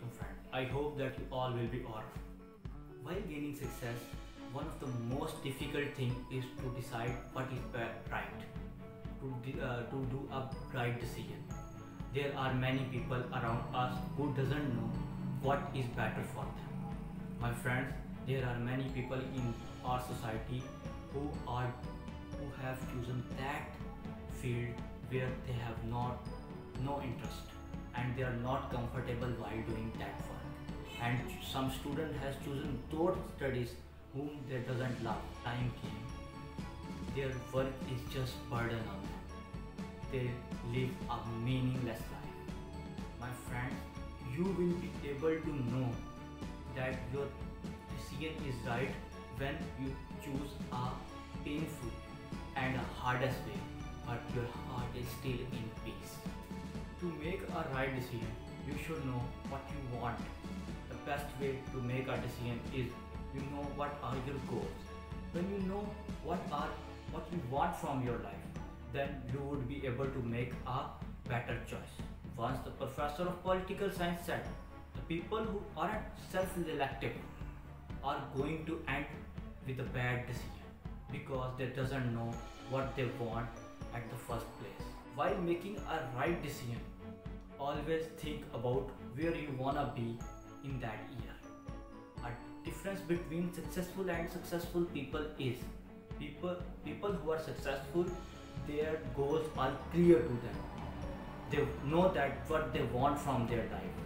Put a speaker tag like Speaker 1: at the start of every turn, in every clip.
Speaker 1: alaikum friend. I hope that you all will be alright. While gaining success, one of the most difficult thing is to decide what is right, to do a right decision. There are many people around us who doesn't know what is better for them. My friends, there are many people in our society who have chosen that field where they have no interest and they are not comfortable while doing that work. And some student has chosen those studies whom they doesn't love. Time came, their work is just burden on them. They live a meaningless life. My friends, you will be able to know that your decision is right when you choose a painful and a hardest way, but your heart is still in peace. To make a right decision, you should know what you want. The best way to make a decision is you know what are your goals. When you know what you want from your life, then you would be able to make a better choice. Once the professor of political science said, the people who aren't self-elected are going to end with a bad decision because they doesn't know what they want at the first place. While making a right decision, always think about where you wanna be in that year. A difference between successful and successful people is people who are successful, their goals are clear to them. They know that what they want from their life.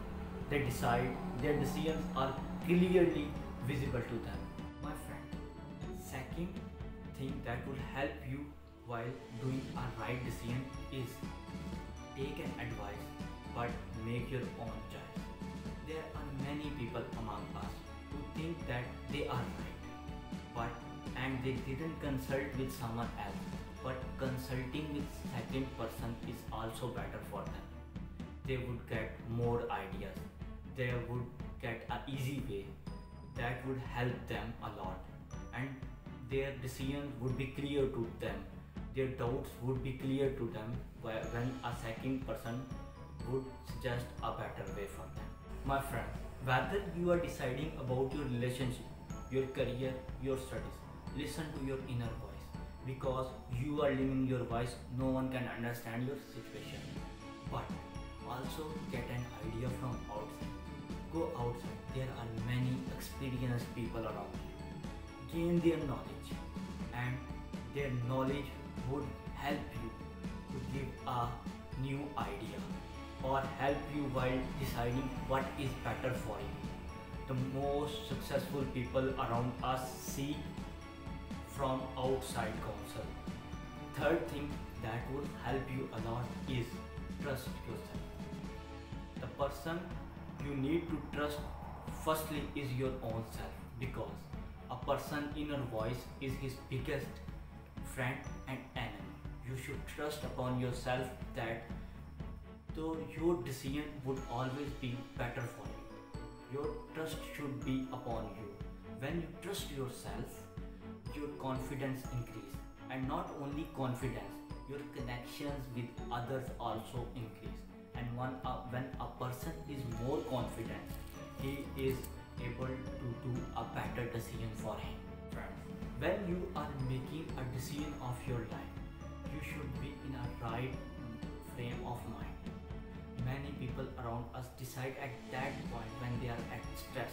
Speaker 1: They decide, their decisions are clearly visible to them. My friend, second thing that will help you while doing a right decision is take an advice but make your own choice. There are many people among us who think that they are right, and they didn't consult with someone else, but consulting with second person is also better for them. They would get more ideas, they would get an easy way that would help them a lot, and their decisions would be clear to them. Their doubts would be clear to them when a second person would suggest a better way for them. My friend, whether you are deciding about your relationship, your career, your studies, listen to your inner voice, because you are living your voice. No one can understand your situation, but also get an idea from outside. Go outside, there are many experienced people around you. Gain their knowledge, and their knowledge would help you to give a new idea or help you while deciding what is better for you. The most successful people around us see from outside counsel. Third thing that will help you a lot is trust yourself. The person you need to trust firstly is your own self, because a person's inner voice is his biggest friend and enemy. You should trust upon yourself that though your decision would always be better for you. Your trust should be upon you. When you trust yourself, your confidence increase, and not only confidence, your connections with others also increase. And when a person is more confident, he is able to do a better decision for him. When you are making a decision of your life, you should be in a right frame of mind. Many people around us decide at that point when they are at stress.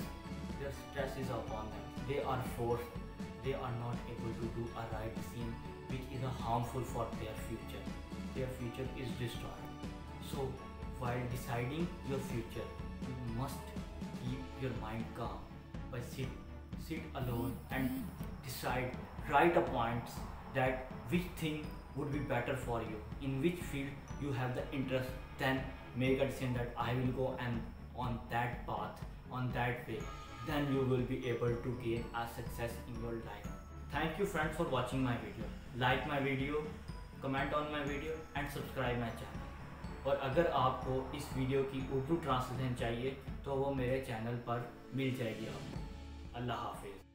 Speaker 1: Their stress is upon them. They are forced. They are not able to do a right decision, which is harmful for their future. Their future is destroyed. So while deciding your future, you must keep your mind calm by sit alone and decide, write a points that which thing would be better for you, in which field you have the interest. Then make a decision that I will go and on that path, on that way. Then you will be able to gain a success in your life. Thank you friends for watching my video. Like my video, comment on my video and subscribe my channel. और अगर आपको इस video की Urdu translation चाहिए तो वो मेरे channel पर मिल जाएगी आपको। अल्लाह हाफिज़।